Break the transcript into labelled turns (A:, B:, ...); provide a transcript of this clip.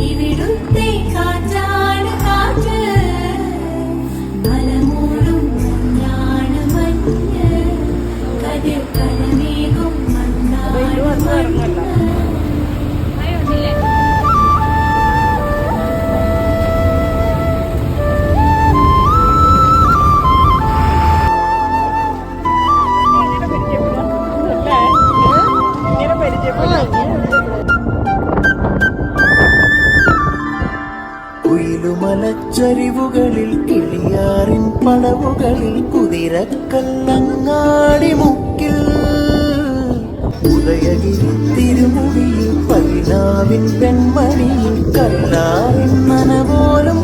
A: ഇവിടുത്തെ കാറ്റാണ് കാറ്റ്, മലമൂടും മഞ്ഞാണ് മഞ്ഞ്, കതിർ കലമേകും മണ്ണാണ് മണ്ണ്.
B: കുയിലുമലച്ചരിവുകളിൽ കിളിയാറിൻ പടവുകളിൽ കുതിരക്കല്ലങ്ങാടി മുക്കിൽ ഉദയഗിരി തിരുമുടിയിൽ പൈനാവിൻ പെൺമണിയിൽ കല്ലാറിൻ നനപോലും